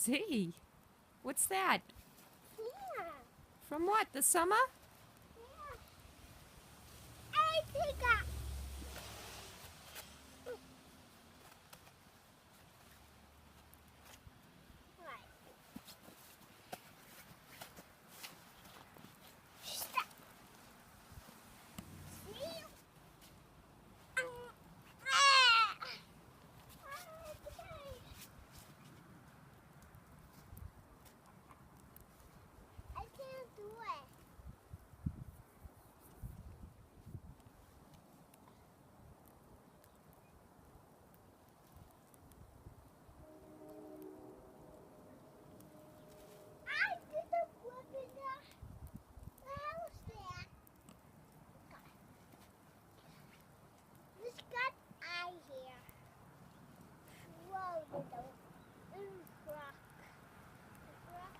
see. What's that? Yeah. From what? The summer? Yeah. I think I. Right. Stop. See? I can't do it. I did the flip in the house there. This got eye here. Whoa, little rock. Rock.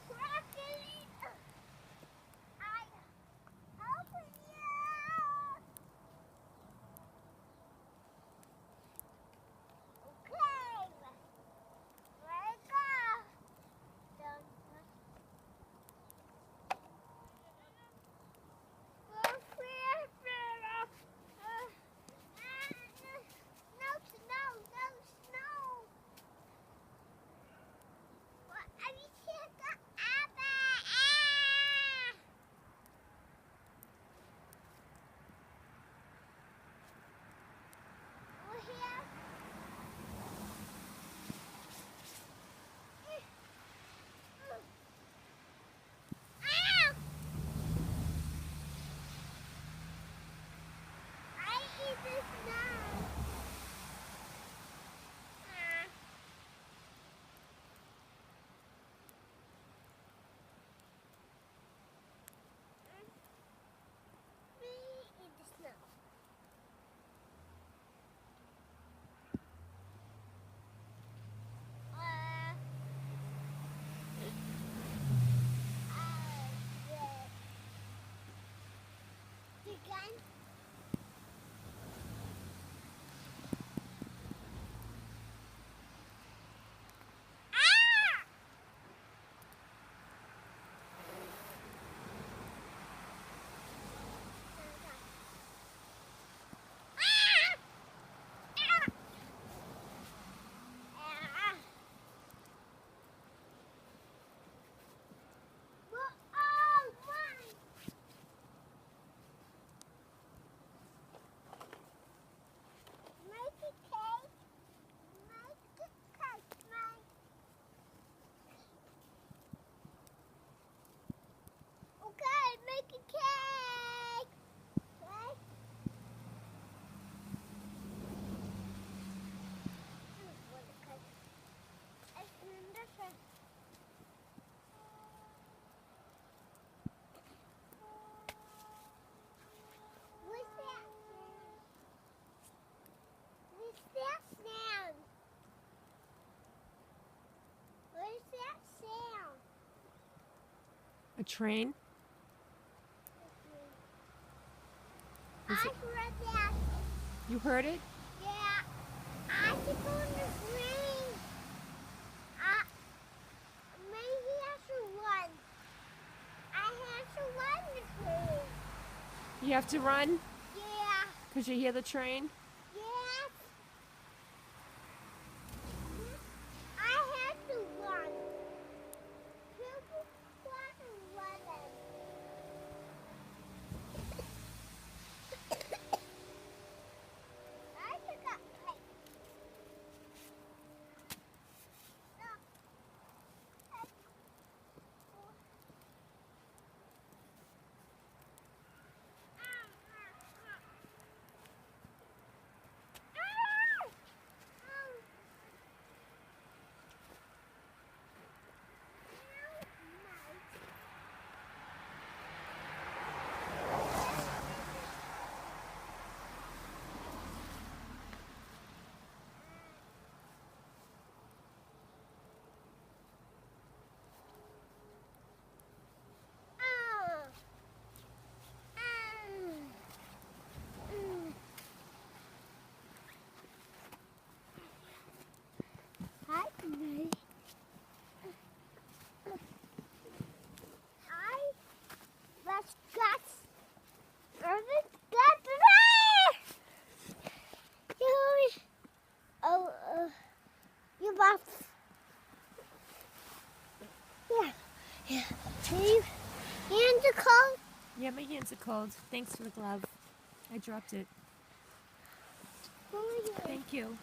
Broccoli. I open you. Okay. Let go. Don't no snow, no snow. What are you saying? We're here. Ah! I eat the snow. Ah. We eat the snow. Uh, the gun. Ah! Ah! Ah! Ah! Oh, mine. Make a cake. Make a cake, Mike. Okay, make a cake. Okay. What's that? What's that sound? What's that sound? A train? I heard that. You heard it? Yeah. I think on the green. Maybe I should run. I have to run the green. You have to run Yeah. because you hear the train? Yes. I have to run. People want to run. I forgot play. Yeah, my hands are cold. Thanks for the glove. I dropped it. Thank you.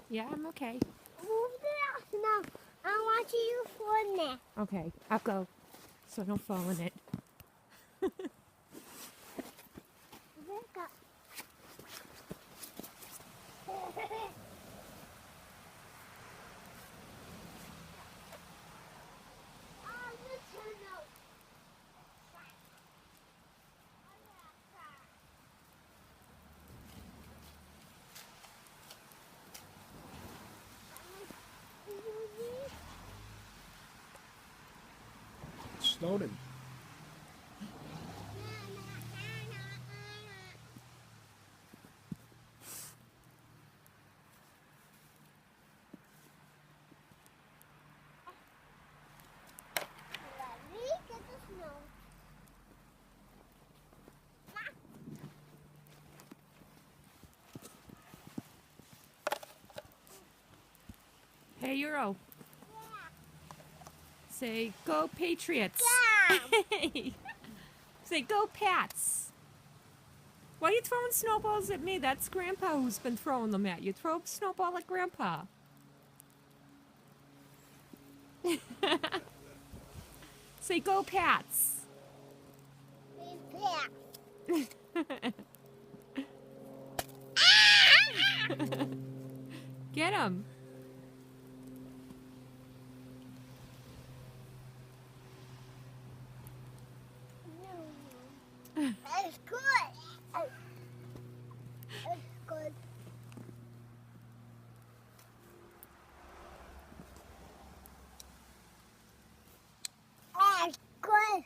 Yeah, I'm okay. Move the snow. I want you for that. Okay, I'll go. So I don't fall in it. Look up. Oh, the tunnel. Snowden. Let me get the snow. Hey, Euro. Say, go Patriots. Yeah. Hey. Say, go Pats. Why are you throwing snowballs at me? That's Grandpa who's been throwing them at you. Throw a snowball at Grandpa. Say, go Pats. Get him. It's good. It's good. It's good.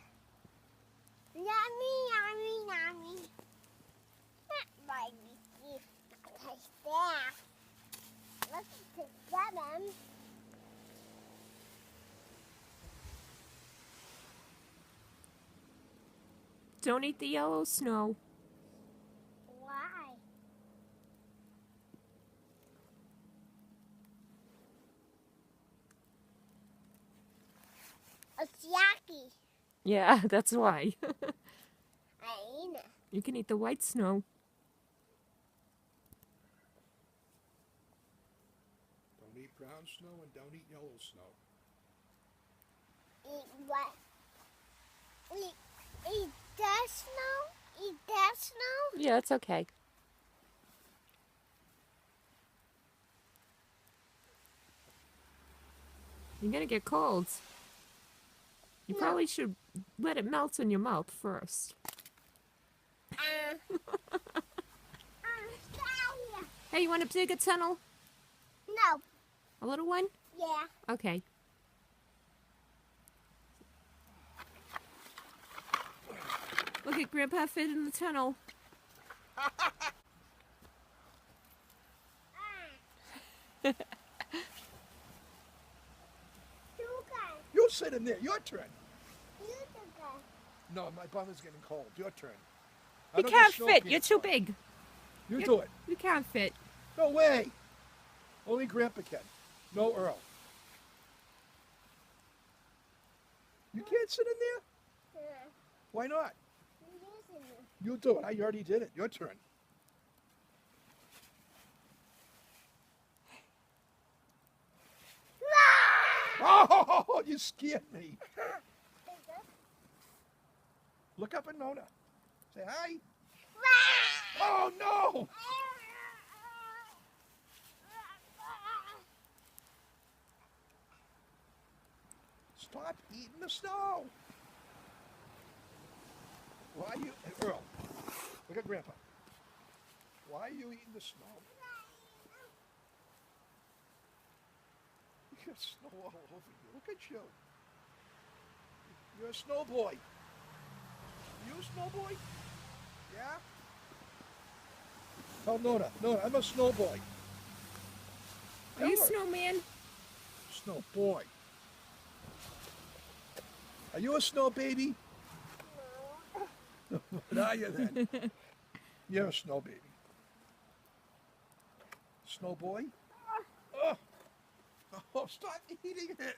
Yummy, yummy, yummy. Not my teeth. Taste that. Let's taste them. Don't eat the yellow snow. Why? It's yucky. Yeah, that's why. I ate it. You can eat the white snow. Don't eat brown snow and don't eat yellow snow. Eat what? Eat that snow? Eat that snow? Yeah, it's okay. You're gonna get colds. You No. probably should let it melt in your mouth first. Sorry. Hey, you want to dig a tunnel? No. A little one? Yeah. Okay. Look at Grandpa fit in the tunnel. Sugar. You sit in there. Your turn. You sugar. No, my bum is getting cold. Your turn. I You don't can't get snow fit. peanut You're too butter. big. You do it. You can't fit. No way. Only Grandpa can. No Earl. You can't sit in there? Why not? You do it. I already did it. Your turn. Oh, you scared me. Look up at Nona. Say hi. Oh, no. Stop eating the snow. Why are you, Earl, look at Grandpa. Why are you eating the snow? You got snow all over you. Look at you. You're a snow boy. You a snow boy? Yeah? Tell Nona. Nona, I'm a snow boy. Are you Tell her. snowman? Snow boy. Are you a snow baby? What are you then? You're a snow baby. Snow boy? Oh, Oh, stop eating it.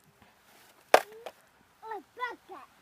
A bucket.